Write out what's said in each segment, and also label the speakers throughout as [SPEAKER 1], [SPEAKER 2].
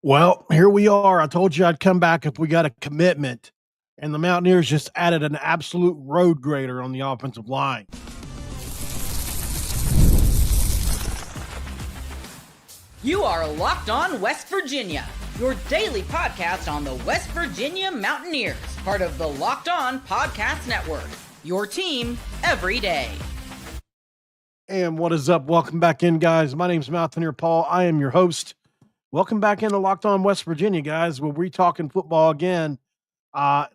[SPEAKER 1] Well, here we are. I told you I'd come back if we got a commitment. And the Mountaineers just added an absolute road grader on the offensive line.
[SPEAKER 2] You are Locked On West Virginia, your daily podcast on the West Virginia Mountaineers, part of the Locked On Podcast Network, your team every day.
[SPEAKER 1] And what is up? Welcome back in, guys. My name's Mountaineer Paul. I am your host. Welcome back into Locked On West Virginia, guys, where we're talking football again.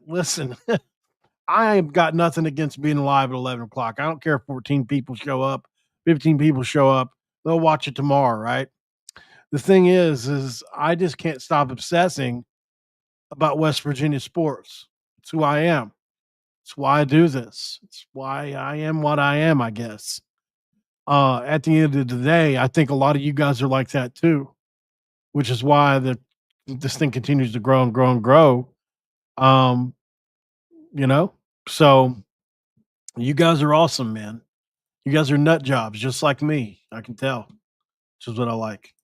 [SPEAKER 1] Listen, I have got nothing against being live at 11 o'clock. I don't care if 14 people show up, 15 people show up. They'll watch it tomorrow, right? The thing is I just can't stop obsessing about West Virginia sports. It's who I am. It's why I do this. It's why I am what I am, I guess. At the end of the day, I think a lot of you guys are like that too, which is why this thing continues to grow and grow and grow. Um, you know, so you guys are awesome, man. You guys are nut jobs, just like me. I can tell, which is what I like.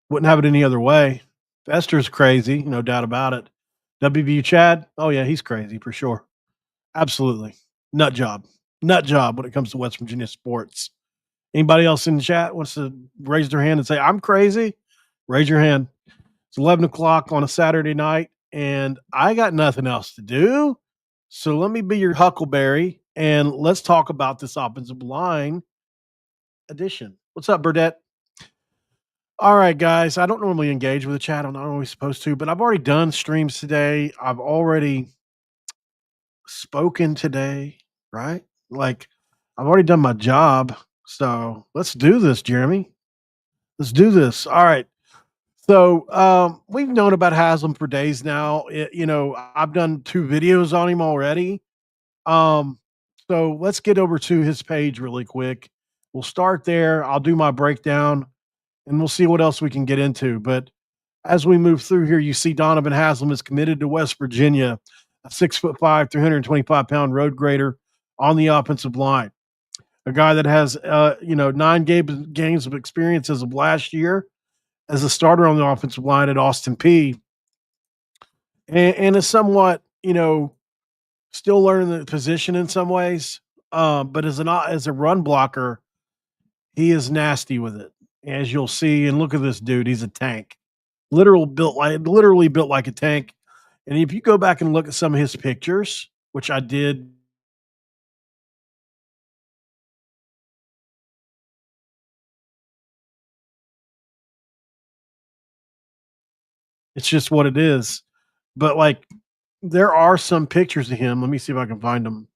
[SPEAKER 1] Wouldn't have it any other way. Esther's crazy, no doubt about it. WVU Chad, oh yeah, he's crazy for sure. Absolutely. Nut job. Nut job when it comes to West Virginia sports. Anybody else in the chat wants to raise their hand and say, I'm crazy? Raise your hand. It's 11 o'clock on a Saturday night, and I got nothing else to do. So let me be your huckleberry, and let's talk about this offensive line edition. What's up, Burdette? All right, guys. I don't normally engage with the chat. I'm not always supposed to, but I've already done streams today. I've already spoken today, right? Like, I've already done my job. So let's do this, Jeremy. Let's do this. All right. So we've known about Haslam for days now. I've done 2 videos on him already. So let's get over to his page really quick. We'll start there. I'll do my breakdown, and we'll see what else we can get into. But as we move through here, you see Donovan Haslam is committed to West Virginia, a 6'5", 325-pound road grader on the offensive line. A guy that has 9 games of experience as of last year as a starter on the offensive line at Austin Peay, and is somewhat, still learning the position in some ways. But as a run blocker, he is nasty with it, as you'll see. And look at this dude; he's a tank, literally built like a tank. And if you go back and look at some of his pictures, which I did. It's just what it is. But like, there are some pictures of him. Let me see if I can find them.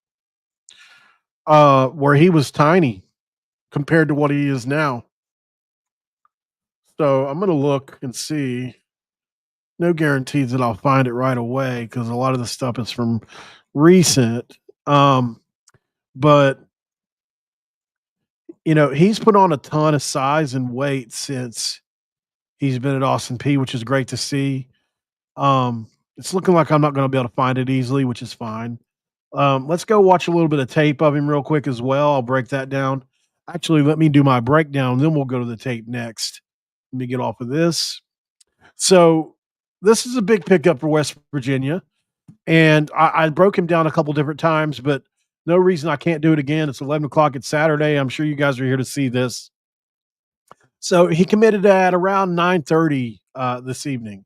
[SPEAKER 1] Where he was tiny compared to what he is now. So I'm gonna look and see. No guarantees that I'll find it right away because a lot of the stuff is from recent. But he's put on a ton of size and weight since he's been at Austin Peay, which is great to see. It's looking like I'm not going to be able to find it easily, which is fine. Let's go watch a little bit of tape of him real quick as well. I'll break that down. Actually, let me do my breakdown, then we'll go to the tape next. Let me get off of this. So this is a big pickup for West Virginia, and I broke him down a couple different times, but no reason I can't do it again. It's 11 o'clock. It's Saturday. I'm sure you guys are here to see this. So he committed at around 9:30 this evening.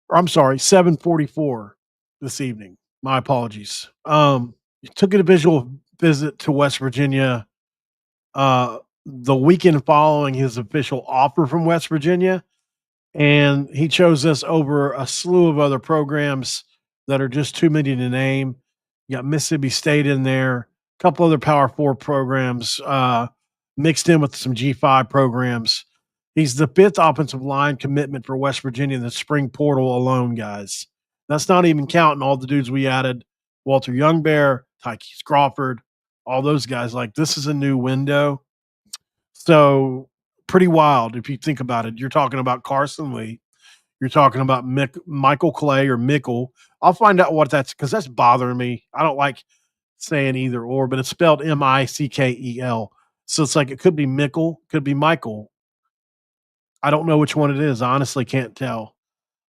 [SPEAKER 1] Or I'm sorry, 7:44 this evening. My apologies. Took a visual visit to West Virginia the weekend following his official offer from West Virginia, and he chose us over a slew of other programs that are just too many to name. You got Mississippi State in there, a couple other Power 4 programs mixed in with some G5 programs. He's the 5th offensive line commitment for West Virginia in the spring portal alone, guys. That's not even counting all the dudes we added: Walter Youngbear, Tykees Crawford, all those guys. Like, this is a new window. So pretty wild if you think about it. You're talking about Carson Lee. You're talking about Michael Clay or Mickle. I'll find out what that's, because that's bothering me. I don't like saying either or, but it's spelled Mickel. So it's like it could be Mickle, could be Michael. I don't know which one it is. I honestly can't tell.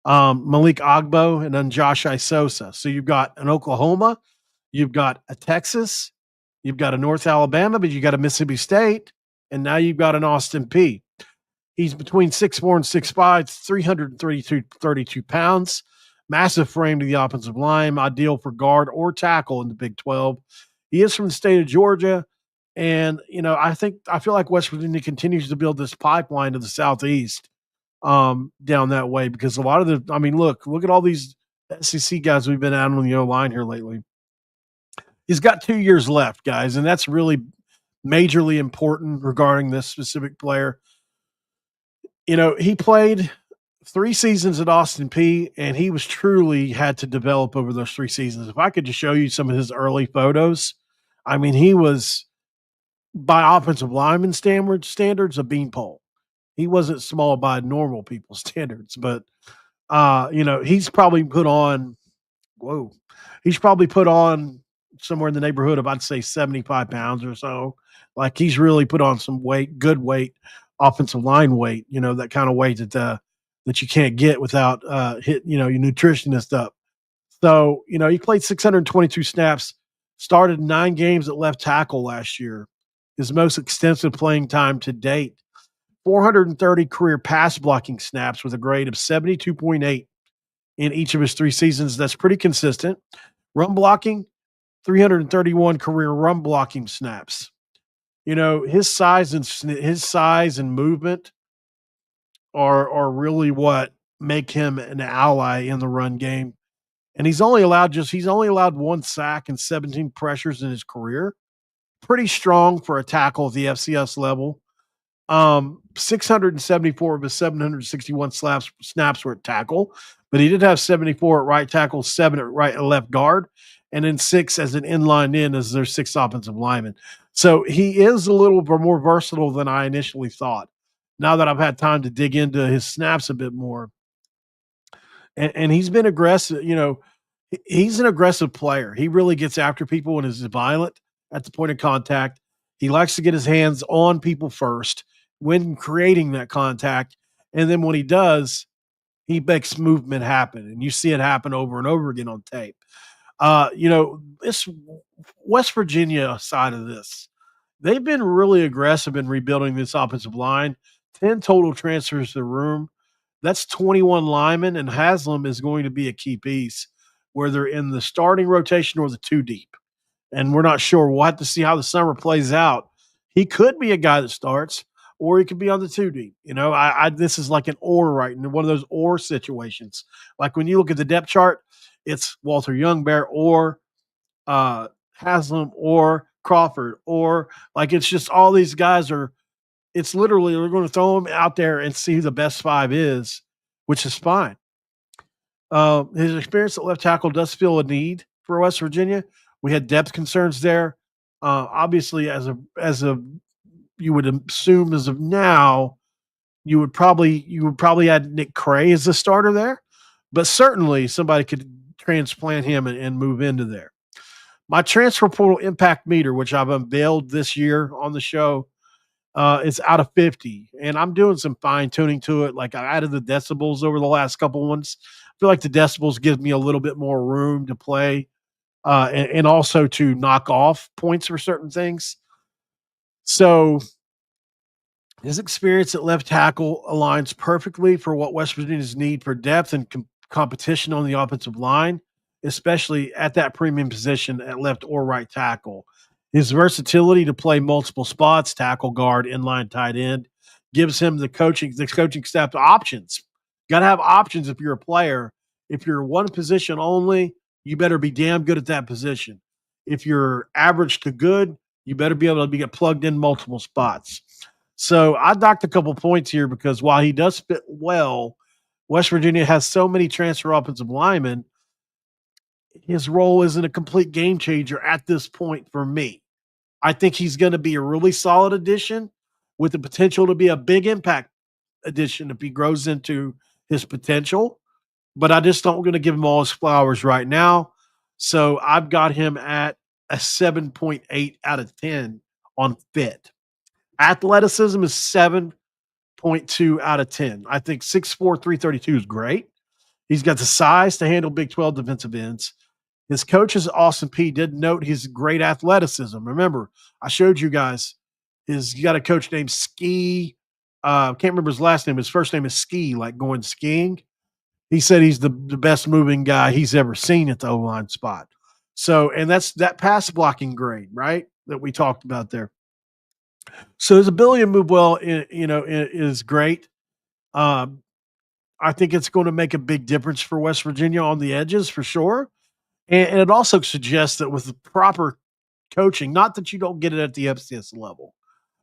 [SPEAKER 1] Malik Agbo and then Josh Isosa. So you've got an Oklahoma, you've got a Texas, you've got a North Alabama, but you got a Mississippi State, and now you've got an Austin P. He's between 6'4" and 6'5", 332 pounds. Massive frame to the offensive line, ideal for guard or tackle in the Big 12. He is from the state of Georgia. And, I feel like West Virginia continues to build this pipeline to the southeast down that way because a lot of look at all these SEC guys we've been out on the O-line here lately. He's got 2 years left, guys, and that's really majorly important regarding this specific player. He played 3 seasons at Austin P, and he was truly had to develop over those 3 seasons. If I could just show you some of his early photos, he was, by offensive lineman standards, a beanpole. He wasn't small by normal people's standards, but he's probably put on somewhere in the neighborhood of, I'd say, 75 pounds or so. Like, he's really put on some weight, good weight, offensive line weight, that kind of weight that you can't get without hitting, your nutritionist up. So, he played 622 snaps, started 9 games at left tackle last year, his most extensive playing time to date. 430 career pass blocking snaps with a grade of 72.8 in each of his 3 seasons. That's pretty consistent. Run blocking, 331 career run blocking snaps. His size and movement are really what make him an ally in the run game. And he's only allowed 1 sack and 17 pressures in his career. Pretty strong for a tackle at the FCS level. 674 of his 761 snaps were at tackle, but he did have 74 at right tackle, 7 at right and left guard, and then 6 as an inline in as their 6th offensive lineman. So he is a little bit more versatile than I initially thought. Now that I've had time to dig into his snaps a bit more, and he's been aggressive. He's an aggressive player. He really gets after people and is violent at the point of contact. He likes to get his hands on people first when creating that contact. And then when he does, he makes movement happen. And you see it happen over and over again on tape. This West Virginia side of this, they've been really aggressive in rebuilding this offensive line. 10 total transfers to the room. That's 21 linemen, and Haslam is going to be a key piece, whether in the starting rotation or the 2 deep. And we're not sure. We'll have to see how the summer plays out. He could be a guy that starts, or he could be on the 2 deep. This is like an or right in one of those or situations. Like when you look at the depth chart, it's Walter Youngbear or Haslam or Crawford, or like it's just all these guys are. It's literally we're going to throw them out there and see who the best 5 is, which is fine. His experience at left tackle does feel a need for West Virginia. We had depth concerns there. Obviously, as you would assume as of now, you would probably add Nick Cray as the starter there, but certainly somebody could transplant him and move into there. My transfer portal impact meter, which I've unveiled this year on the show, is out of 50, and I'm doing some fine tuning to it. Like I added the decibels over the last couple ones. I feel like the decibels give me a little bit more room to play, and also to knock off points for certain things. So his experience at left tackle aligns perfectly for what West Virginia's need for depth and competition on the offensive line, especially at that premium position at left or right tackle. His versatility to play multiple spots, tackle, guard, inline, tight end, gives him the coaching staff options. Got to have options if you're a player. If you're one position only, you better be damn good at that position. If you're average to good, you better be able to get plugged in multiple spots. So I docked a couple points here because while he does fit well, West Virginia has so many transfer offensive linemen, his role isn't a complete game changer at this point for me. I think he's going to be a really solid addition with the potential to be a big impact addition if he grows into his potential. But I just don't going to give him all his flowers right now. So I've got him at a 7.8 out of 10 on fit. Athleticism is 7.5 7.2 out of 10. I think 6'4", 332 is great. He's got the size to handle Big 12 defensive ends. His coaches, Austin P, did note his great athleticism. Remember, I showed you guys he got a coach named Ski. Can't remember his last name. His first name is Ski, like going skiing. He said he's the best moving guy he's ever seen at the O-line spot. So, and that's that pass blocking grade, right? That we talked about there. So his ability to move well, is great. Um, I think it's going to make a big difference for West Virginia on the edges for sure. And it also suggests that with the proper coaching, not that you don't get it at the FCS level,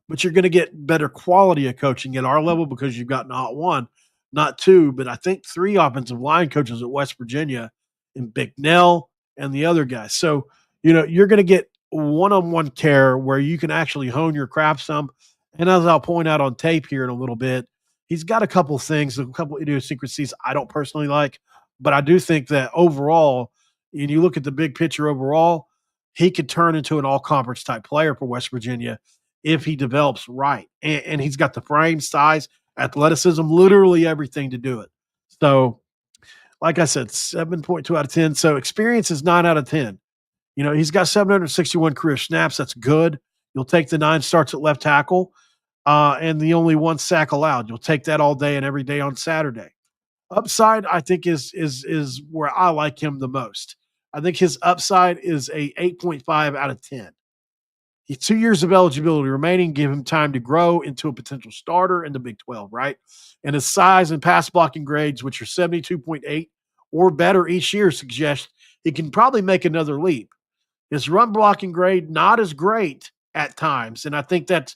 [SPEAKER 1] but you're going to get better quality of coaching at our level because you've got not one, not two, but I think three offensive line coaches at West Virginia and Bicknell and the other guys. So, you're going to get one-on-one care where you can actually hone your craft some. And as I'll point out on tape here in a little bit, he's got a couple things, a couple idiosyncrasies I don't personally like, but I do think that overall, and you look at the big picture overall, he could turn into an all-conference type player for West Virginia if he develops right. And he's got the frame, size, athleticism, literally everything to do it. So, like I said, 7.2 out of 10. So experience is 9 out of 10. He's got 761 career snaps. That's good. You'll take the 9 starts at left tackle and the only 1 sack allowed. You'll take that all day and every day on Saturday. Upside, I think, is where I like him the most. I think his upside is a 8.5 out of 10. He's 2 years of eligibility remaining, give him time to grow into a potential starter in the Big 12, right? And his size and pass blocking grades, which are 72.8 or better each year, suggest he can probably make another leap. His run blocking grade, not as great at times. And I think that's,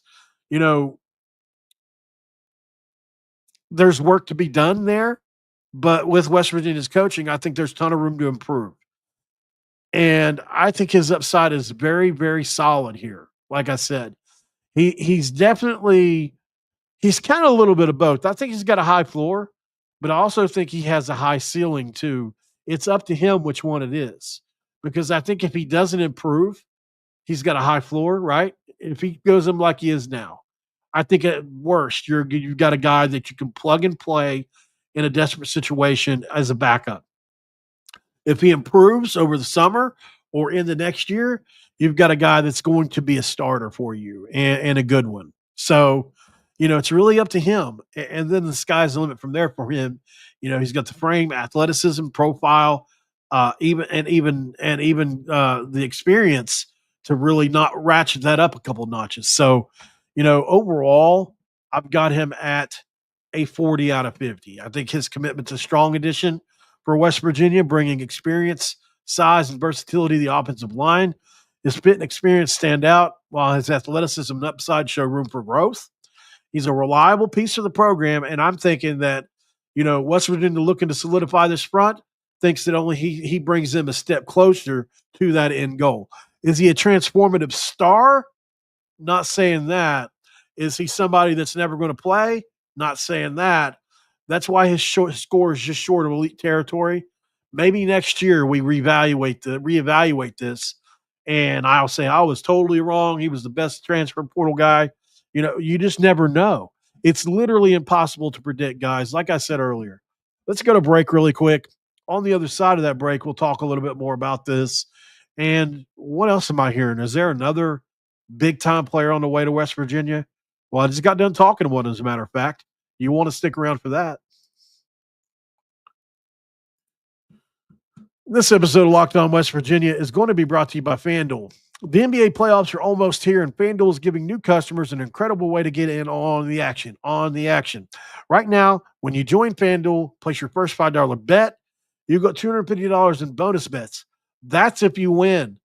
[SPEAKER 1] there's work to be done there. But with West Virginia's coaching, I think there's a ton of room to improve. And I think his upside is very, very solid here. Like I said, he's definitely he's kind of a little bit of both. I think he's got a high floor, but I also think he has a high ceiling too. It's up to him which one it is. Because I think if he doesn't improve, he's got a high floor, right? If he goes in like he is now, I think at worst you've got a guy that you can plug and play in a desperate situation as a backup. If he improves over the summer or in the next year, you've got a guy that's going to be a starter for you and a good one. So, it's really up to him. And then the sky's the limit from there for him. He's got the frame, athleticism, profile, even the experience to really not ratchet that up a couple notches. So, overall, I've got him at a 40 out of 50. I think his commitment's a strong addition for West Virginia, bringing experience, size, and versatility to the offensive line. His fit and experience stand out, while his athleticism and upside show room for growth. He's a reliable piece of the program, and I'm thinking that, West Virginia looking to solidify this front thinks that only he brings them a step closer to that end goal. Is he a transformative star? Not saying that. Is he somebody that's never going to play? Not saying that. That's why his score is just short of elite territory. Maybe next year we reevaluate this, and I'll say I was totally wrong. He was the best transfer portal guy. You just never know. It's literally impossible to predict, guys. Like I said earlier, let's go to break really quick. On the other side of that break, we'll talk a little bit more about this. And what else am I hearing? Is there another big-time player on the way to West Virginia? Well, I just got done talking to one, as a matter of fact. You want to stick around for that. This episode of Locked On West Virginia is going to be brought to you by FanDuel. The NBA playoffs are almost here, and FanDuel is giving new customers an incredible way to get in on the action. Right now, when you join FanDuel, place your first $5 bet, you got $250 in bonus bets. That's if you win.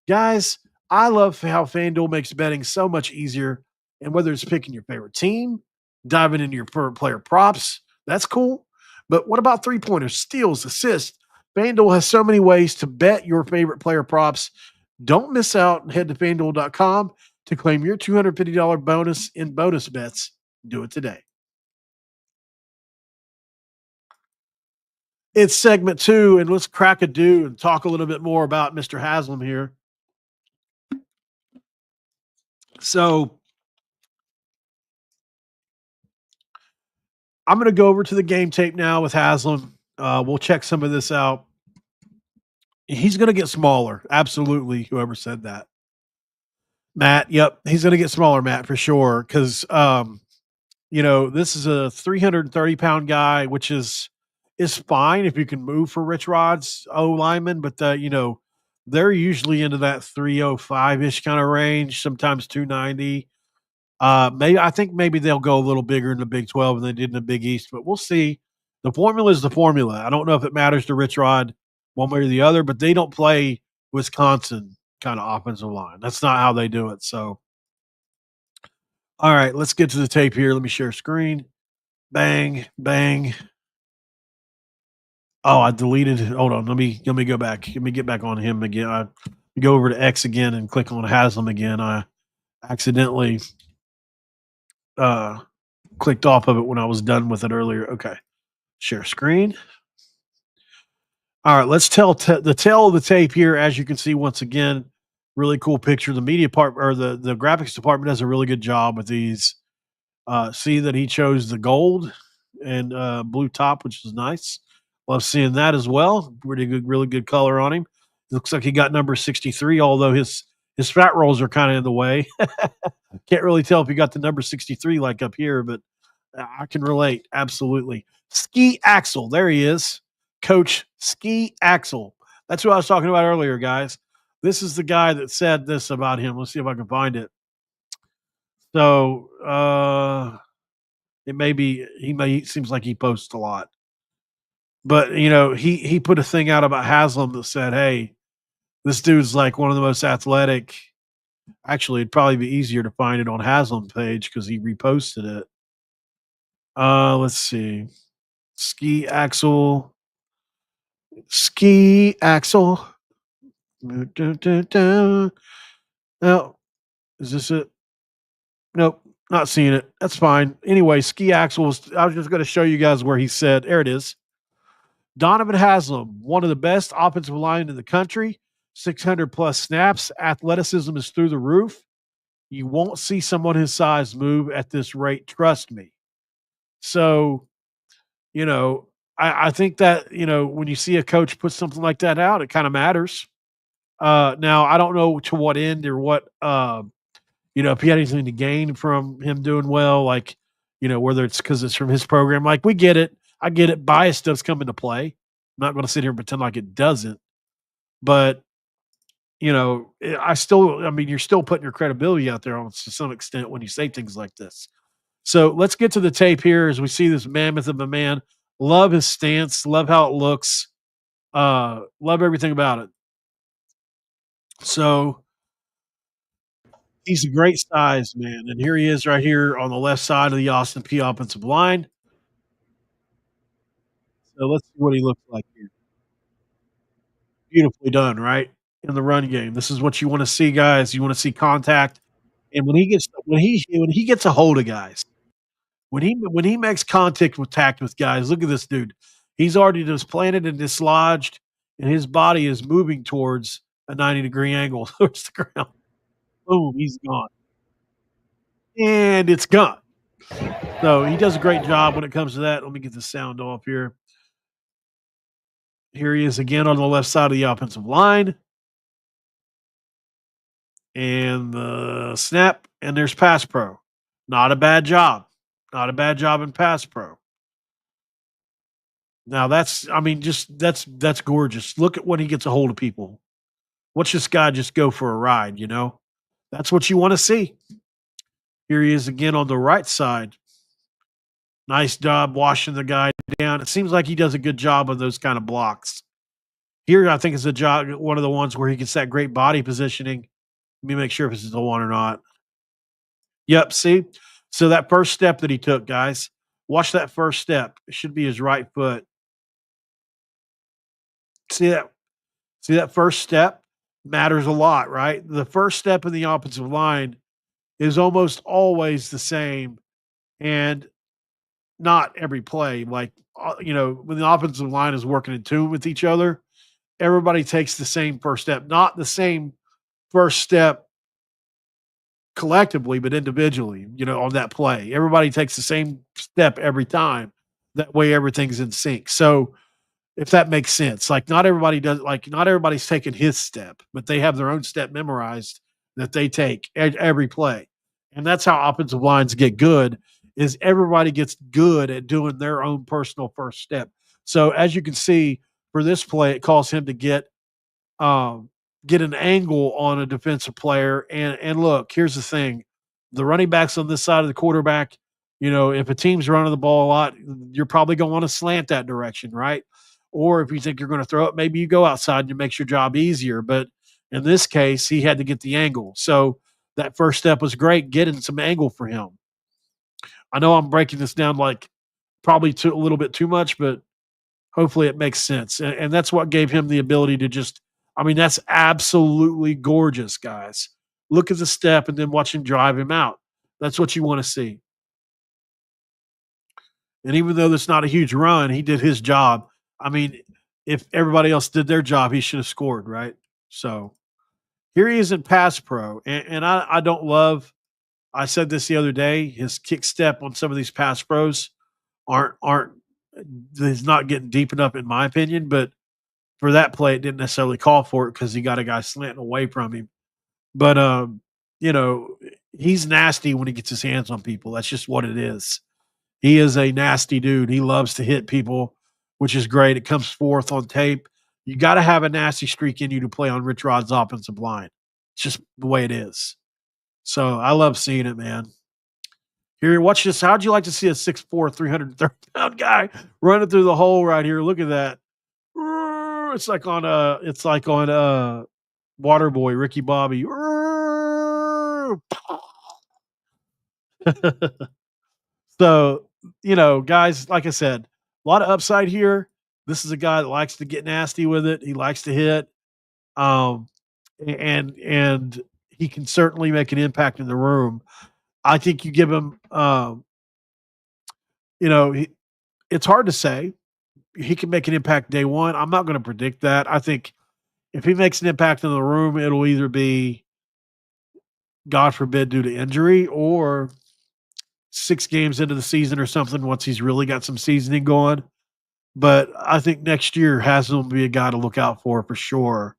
[SPEAKER 1] Guys, I love how FanDuel makes betting so much easier, and whether it's picking your favorite team, diving into your player props, that's cool. But what about three-pointers, steals, assists? FanDuel has so many ways to bet your favorite player props. Don't miss out and head to FanDuel.com to claim your $250 bonus in bonus bets. Do it today. It's segment 2, and let's crack a do and talk a little bit more about Mr. Haslam here. So, I'm going to go over to the game tape now with Haslam. We'll check some of this out. He's going to get smaller. Absolutely. Whoever said that. Matt. Yep. He's going to get smaller, Matt, for sure. Because, this is a 330-pound guy, which is fine if you can move for Rich Rod's O lineman, but they're usually into that 305 ish kind of range, sometimes 290. Maybe I think maybe they'll go a little bigger in the Big 12 than they did in the Big East, but we'll see. The formula is the formula. I don't know if it matters to Rich Rod one way or the other, but they don't play Wisconsin kind of offensive line. That's not how they do it. So, all right, let's get to the tape here. Let me share screen. Bang, bang. Oh, I deleted. Hold on. Let me go back. Let me get back on him again. I go over to X again and click on Haslam again. I accidentally uh clicked off of it when I was done with it earlier. Okay. Share screen. All right, let's tell the tail of the tape here. As you can see, once again, really cool picture. The media part or the graphics department does a really good job with these. See that he chose the gold and blue top, which is nice. Love seeing that as well. Pretty good, really good color on him. Looks like he got number 63, although his fat rolls are kind of in the way. Can't really tell if he got the number 63 like up here, but I can relate. Absolutely. Ski Axel. There he is. Coach Ski Axel. That's who I was talking about earlier, guys. This is the guy that said this about him. Let's see if I can find it. So it may be seems like he posts a lot. But he put a thing out about Haslam that said, "Hey, this dude's like one of the most athletic." Actually, it'd probably be easier to find it on Haslam's page because he reposted it. Let's see. Ski Axel. Ski Axel. No, is this it? Nope, not seeing it. That's fine. Anyway, Ski Axel I was just going to show you guys where he said, there it is. Donovan Haslam, one of the best offensive line in the country, 600 plus snaps. Athleticism is through the roof. You won't see someone his size move at this rate. Trust me. So, I think that, when you see a coach put something like that out, it kind of matters. Now, I don't know to what end or what, if he had anything to gain from him doing well, like, whether it's because it's from his program. Like, we get it. I get it. Bias does come into play. I'm not going to sit here and pretend like it doesn't. But, you're still putting your credibility out there to some extent when you say things like this. So let's get to the tape here as we see this mammoth of a man. Love his stance. Love how it looks. Love everything about it. So he's a great size, man. And here he is right here on the left side of the Austin P offensive line. So let's see what he looks like here. Beautifully done, right? In the run game. This is what you want to see, guys. You want to see contact. And when he gets a hold of guys, when he makes contact with guys, look at this dude. He's already just planted and dislodged, and his body is moving towards a 90-degree angle towards the ground. Boom, he's gone. And it's gone. So he does a great job when it comes to that. Let me get the sound off here. Here he is again on the left side of the offensive line. And the snap, and there's pass pro. Not a bad job. Not a bad job in pass pro. Now that's gorgeous. Look at when he gets a hold of people. Watch this guy just go for a ride, That's what you want to see. Here he is again on the right side. Nice job washing the guy down. It seems like he does a good job of those kind of blocks. Here, I think is a job, one of the ones where he gets that great body positioning. Let me make sure if this is the one or not. Yep, see? So that first step that he took, guys, watch that first step. It should be his right foot. See that? See that first step matters a lot, right? The first step in the offensive line is almost always the same, and not every play. Like, when the offensive line is working in tune with each other, everybody takes the same first step, not the same first step collectively, but individually, on that play. Everybody takes the same step every time. That way everything's in sync. So if that makes sense, not everybody's taking his step, but they have their own step memorized that they take every play. And that's how offensive lines get good is everybody gets good at doing their own personal first step. So as you can see for this play, it calls him to um, get an angle on a defensive player. And look, here's the thing: the running backs on this side of the quarterback. If a team's running the ball a lot, you're probably going to want to slant that direction, right? Or if you think you're going to throw it, maybe you go outside and it makes your job easier. But in this case, he had to get the angle. So that first step was great, getting some angle for him. I know I'm breaking this down like probably a little bit too much, but hopefully it makes sense. And that's what gave him the ability to that's absolutely gorgeous, guys. Look at the step and then watch him drive him out. That's what you want to see. And even though that's not a huge run, he did his job. I mean, if everybody else did their job, he should have scored, right? So here he is in pass pro. And I don't love, I said this the other day, his kick step on some of these pass pros aren't he's not getting deep enough in my opinion, but for that play, it didn't necessarily call for it because he got a guy slanting away from him. But you know, he's nasty when he gets his hands on people. That's just what it is. He is a nasty dude. He loves to hit people, which is great. It comes forth on tape. You got to have a nasty streak in you to play on Rich Rod's offensive line. It's just the way it is. So I love seeing it, man. Here, watch this. How'd you like to see a 6'4", 330-pound guy running through the hole right here? Look at that. It's like on Waterboy, Ricky Bobby. So, guys, like I said, a lot of upside here. This is a guy that likes to get nasty with it. He likes to hit. Um, and he can certainly make an impact in the room. I think you give him, it's hard to say. He can make an impact day one. I'm not going to predict that. I think if he makes an impact in the room, it'll either be, God forbid, due to injury or 6 games into the season or something once he's really got some seasoning going. But I think next year Haslam will be a guy to look out for sure,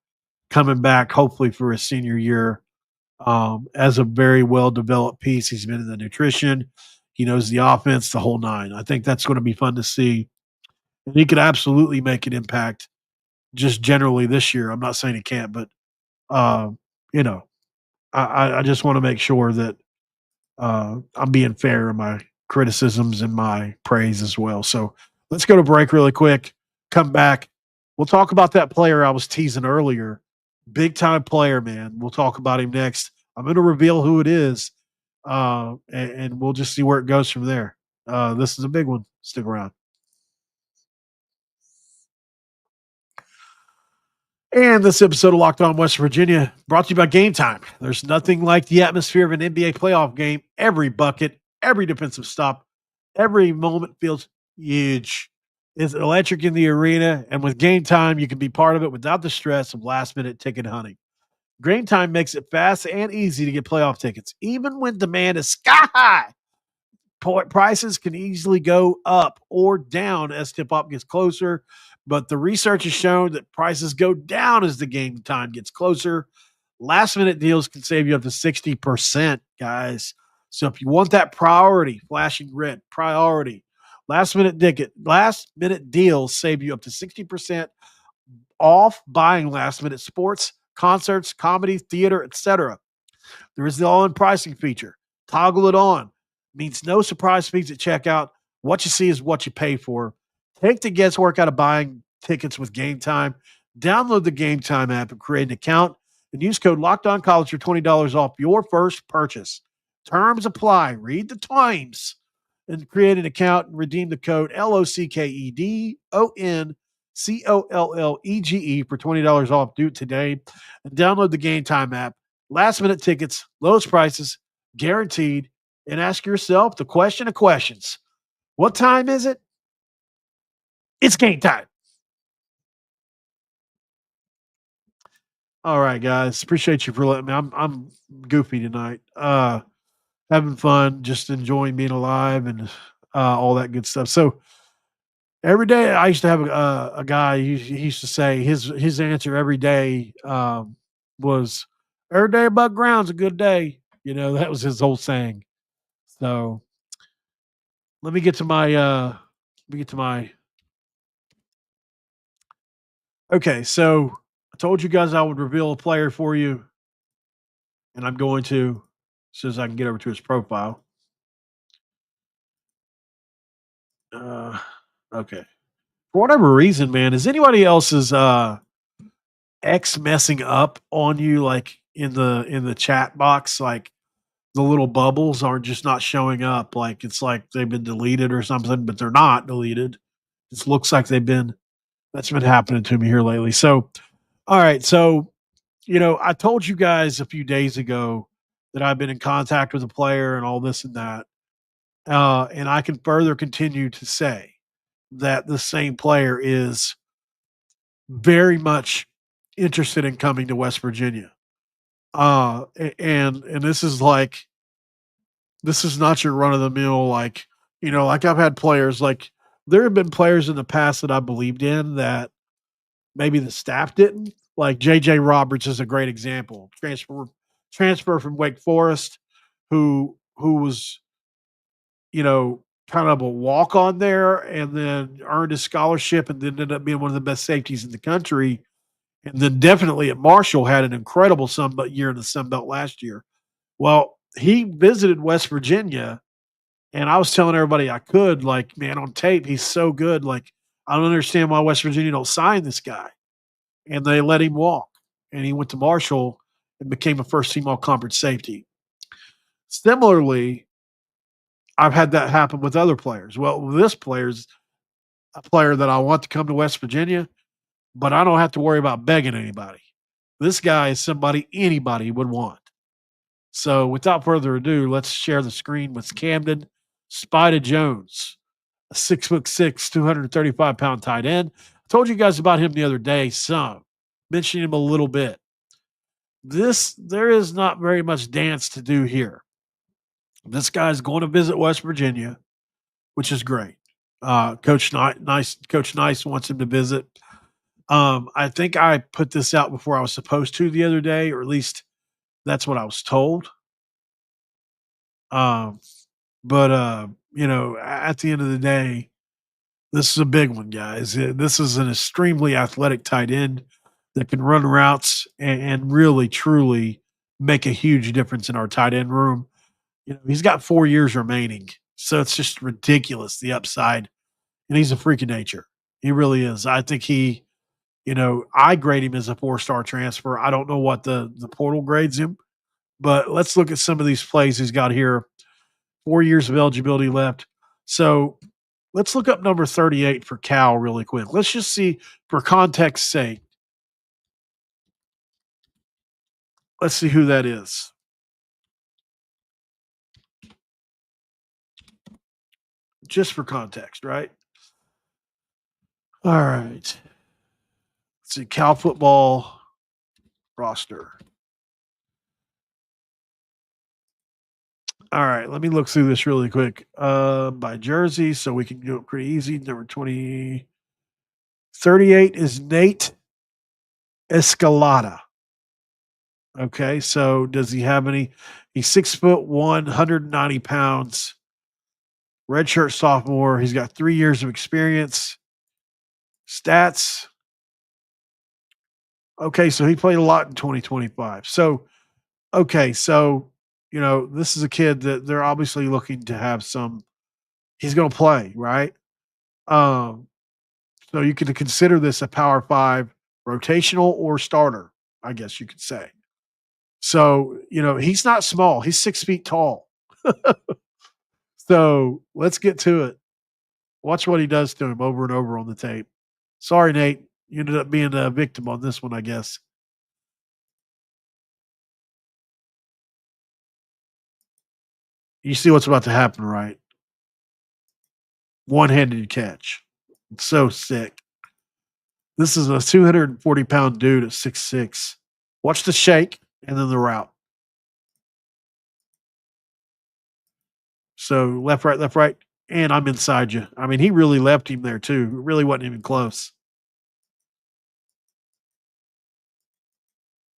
[SPEAKER 1] coming back hopefully for his senior year as a very well-developed piece. He's been in the nutrition. He knows the offense, the whole nine. I think that's going to be fun to see. And he could absolutely make an impact just generally this year. I'm not saying he can't, but, uh, you know, I just want to make sure that I'm being fair in my criticisms and my praise as well. So let's go to break really quick. Come back. We'll talk about that player I was teasing earlier. Big time player, man. We'll talk about him next. I'm going to reveal who it is, and we'll just see where it goes from there. This is a big one. Stick around. And this episode of Locked On West Virginia brought to you by Game Time. There's nothing like the atmosphere of an NBA playoff game. Every bucket, every defensive stop, every moment feels huge. It's electric in the arena, and with Game Time, you can be part of it without the stress of last-minute ticket hunting. Game Time makes it fast and easy to get playoff tickets, even when demand is sky high. Prices can easily go up or down as tip-off gets closer, but the research has shown that prices go down as the game time gets closer. Last-minute deals can save you up to 60%, guys. So if you want that priority, flashing red, priority, last-minute deals save you up to 60% off buying last-minute sports, concerts, comedy, theater, etc. There is the all-in pricing feature. Toggle it on. Means no surprise fees at checkout. What you see is what you pay for. Take the guesswork out of buying tickets with Game Time. Download the Game Time app and create an account and use code LOCKEDONCollege for $20 off your first purchase. Terms apply. Read the times and create an account and redeem the code LOCKEDONCOLLEGE for $20 off. Do it today and download the Game Time app. Last minute tickets, lowest prices, guaranteed. And ask yourself the question of questions. What time is it? It's game time. All right, guys. Appreciate you for letting me. I'm goofy tonight. Having fun, just enjoying being alive and all that good stuff. So every day, I used to have a guy. He used to say his answer every day was every day above ground's a good day. You know, that was his whole saying. So let me get to my okay. So I told you guys I would reveal a player for you, and I'm going to as soon as I can get over to his profile. Uh, okay. For whatever reason, man, is anybody else's X messing up on you like in the chat box? Like the little bubbles are just not showing up. Like it's like they've been deleted or something, but they're not deleted. It looks like they've been that's been happening to me here lately. So all right, so I told you guys a few days ago that I've been in contact with a player and all this and that. And I can further continue to say that the same player is very much interested in coming to West Virginia. And this is not your run of the mill like like I've had players like there have been players in the past that I believed in that maybe the staff didn't. Like JJ Roberts is a great example. Transfer from Wake Forest, who was kind of a walk on there and then earned a scholarship and then ended up being one of the best safeties in the country. And then definitely at Marshall had an incredible year in the Sun Belt last year. Well, he visited West Virginia, and I was telling everybody I could, like, man, on tape, he's so good. Like, I don't understand why West Virginia don't sign this guy. And they let him walk. And he went to Marshall and became a first team all conference safety. Similarly, I've had that happen with other players. Well, this player's a player that I want to come to West Virginia, but I don't have to worry about begging anybody. This guy is somebody anybody would want. So without further ado, let's share the screen with Camden Spider Jones, a 6'6", 235-pound tight end. I told you guys about him the other day, some, mentioning him a little bit. There is not very much dance to do here. This guy's going to visit West Virginia, which is great. Coach Nice wants him to visit. I think I put this out before I was supposed to the other day, or at least that's what I was told. Um, but at the end of the day, this is a big one, guys. This is an extremely athletic tight end that can run routes and really, truly make a huge difference in our tight end room. He's got 4 years remaining, so it's just ridiculous the upside, and he's a freak of nature. He really is. I think I grade him as a 4-star transfer. I don't know what the portal grades him, but let's look at some of these plays he's got here. 4 years of eligibility left. So let's look up number 38 for Cal really quick. Let's just see, for context sake, let's see who that is. Just for context, right? All right. Let's see, Cal football roster. All right, let me look through this really quick. By jersey, so we can do it pretty easy. Number 38 is Nate Escalada. Okay, so does he have any? He's 6'1", 190 pounds, redshirt sophomore. He's got 3 years of experience. Stats. Okay, so he played a lot in 2025. So, okay, so this is a kid that they're obviously looking to have some. He's going to play, right? Um, so you could consider this a Power 5 rotational or starter, I guess you could say. So, he's not small. He's 6 feet tall. So let's get to it. Watch what he does to him over and over on the tape. Sorry, Nate. You ended up being a victim on this one, I guess. You see what's about to happen, right? One-handed catch. It's so sick. This is a 240-pound dude at 6'6". Watch the shake and then the route. So left, right, and I'm inside you. I mean, he really left him there too. It really wasn't even close.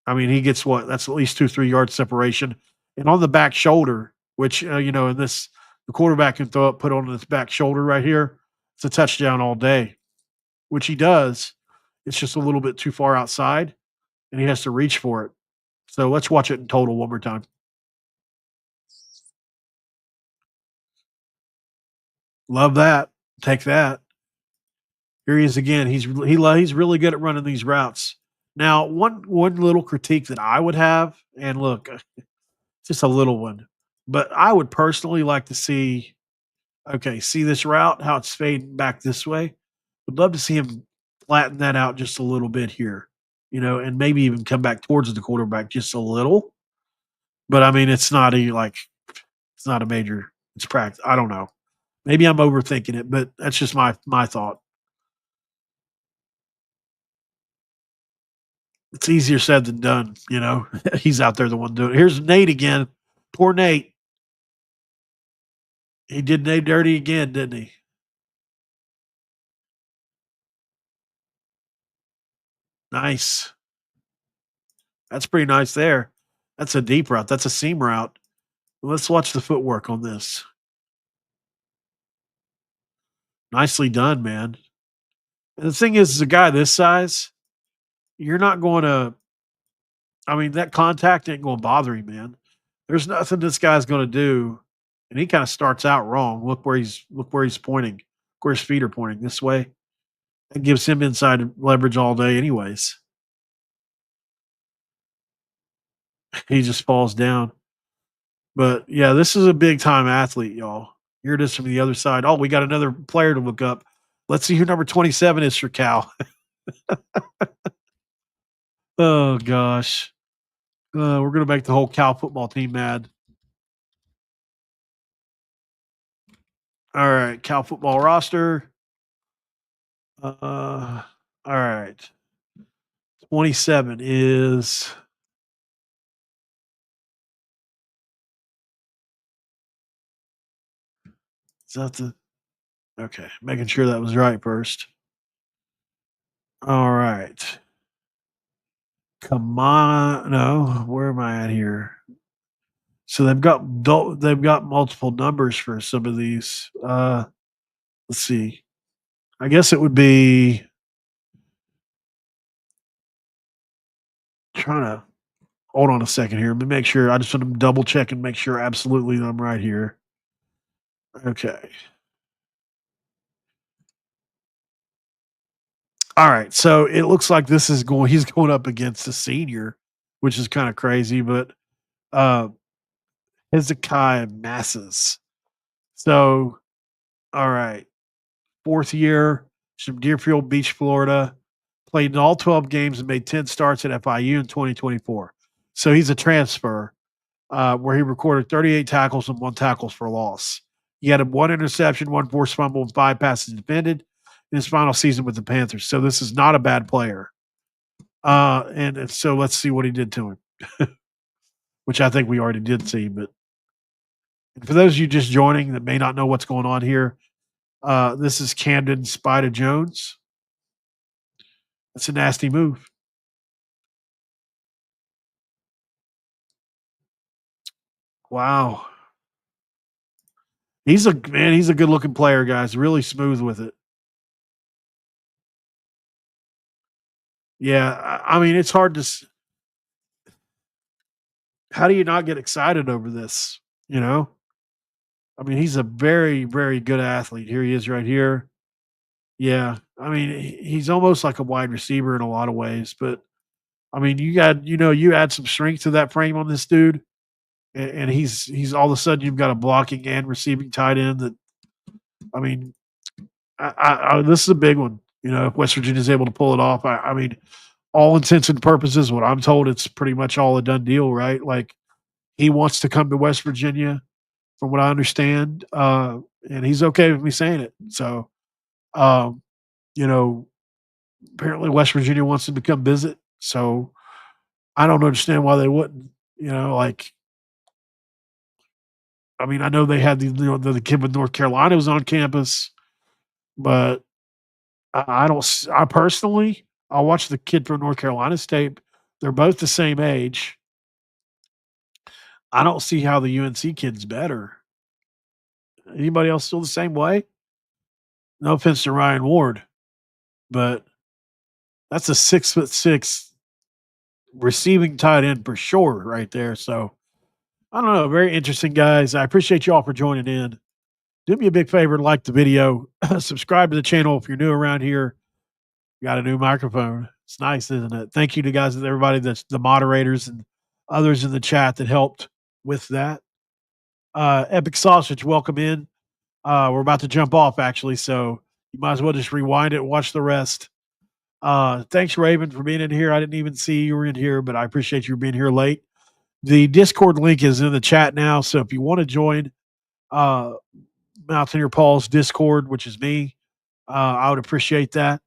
[SPEAKER 1] I mean, he gets what? That's at least 2, 3 yards separation. And on the back shoulder, which, in this, the quarterback can throw it, put on his back shoulder right here. It's a touchdown all day, which he does. It's just a little bit too far outside and he has to reach for it. So let's watch it in total one more time. Love that. Take that. Here he is again. He's really good at running these routes. Now, one little critique that I would have, and look, just a little one, but I would personally like to see. Okay, see this route, how it's fading back this way. Would love to see him flatten that out just a little bit here, and maybe even come back towards the quarterback just a little. But I mean, it's not a major. It's practice. I don't know. Maybe I'm overthinking it, but that's just my thought. It's easier said than done. He's out there the one doing it. Here's Nate again. Poor Nate. He did Nate dirty again, didn't he? Nice. That's pretty nice there. That's a deep route. That's a seam route. Let's watch the footwork on this. Nicely done, man. And the thing is, as a guy this size, you're not going to. I mean, that contact ain't going to bother him, man. There's nothing this guy's going to do, and he kind of starts out wrong. Look where he's pointing. Look where his feet are pointing this way. It gives him inside leverage all day, anyways. He just falls down. But yeah, this is a big time athlete, y'all. Here it is from the other side. Oh, we got another player to look up. Let's see who number 27 is for Cal. Oh gosh. We're gonna make the whole Cal football team mad. All right, Cal football roster. All right. 27 is that the okay, making sure that was right first. All right. Come on. No, where am I at here? So they've got multiple numbers for some of these. Let's see. I guess it would be trying to hold on a second here. Let me make sure. I just want to double check and make sure absolutely I'm right here. Okay. All right. So it looks like he's going up against a senior, which is kind of crazy, but uh Hezekiah Masses. So, all right. Fourth year, from Deerfield Beach, Florida. Played in all 12 games and made 10 starts at FIU in 2024. So he's a transfer where he recorded 38 tackles and 1 tackles for loss. He had 1 interception, 1 forced fumble, and 5 passes defended in his final season with the Panthers. So this is not a bad player. And so let's see what he did to him, which I think we already did see. But for those of you just joining that may not know what's going on here, this is Camden Jones. That's a nasty move. Wow. He's a good looking player, guys. Really smooth with it. Yeah, I mean, it's hard to. How do you not get excited over this? You know, I mean, he's a very, very good athlete. Here he is, right here. Yeah, I mean, he's almost like a wide receiver in a lot of ways. But I mean, you add some strength to that frame on this dude, and he's all of a sudden you've got a blocking and receiving tight end that. I mean, this is a big one. If West Virginia is able to pull it off, I mean, all intents and purposes, what I'm told, it's pretty much all a done deal, right? Like he wants to come to West Virginia, from what I understand, and he's okay with me saying it. So, um, you know, apparently West Virginia wants him to come visit. So I don't understand why they wouldn't. Like, I mean, I know they had the kid with North Carolina was on campus, but I don't. I personally, I watched the kid from North Carolina State. They're both the same age. I don't see how the UNC kid's better. Anybody else feel the same way? No offense to Ryan Ward, but that's a 6'6" receiving tight end for sure, right there. So I don't know. Very interesting, guys. I appreciate you all for joining in. Do me a big favor and like the video. Subscribe to the channel if you're new around here. Got a new microphone. It's nice, isn't it? Thank you to guys, everybody that's the moderators and others in the chat that helped with that. Epic Sausage, welcome in. We're about to jump off actually, so you might as well just rewind it and watch the rest. Thanks, Raven, for being in here. I didn't even see you were in here, but I appreciate you being here late. The Discord link is in the chat now, so if you want to join Mountaineer Paul's Discord, which is me, I would appreciate that.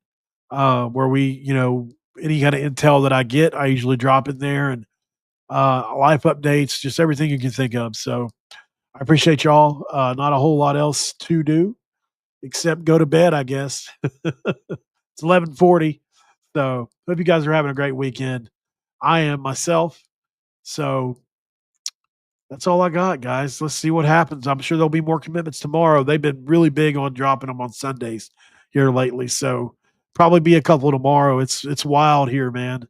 [SPEAKER 1] Where we, any kind of intel that I get, I usually drop in there, and life updates, just everything you can think of. So I appreciate y'all. Not a whole lot else to do except go to bed, I guess. It's 11:40. So hope you guys are having a great weekend. I am myself. So that's all I got, guys. Let's see what happens. I'm sure there'll be more commitments tomorrow. They've been really big on dropping them on Sundays here lately. So probably be a couple tomorrow. It's wild here, man.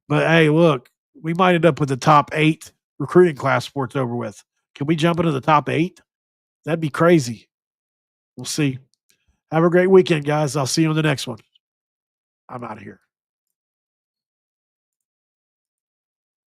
[SPEAKER 1] But hey, look, we might end up with the top 8 recruiting class before it's over with. Can we jump into the top 8? That'd be crazy. We'll see. Have a great weekend, guys. I'll see you on the next one. I'm out of here.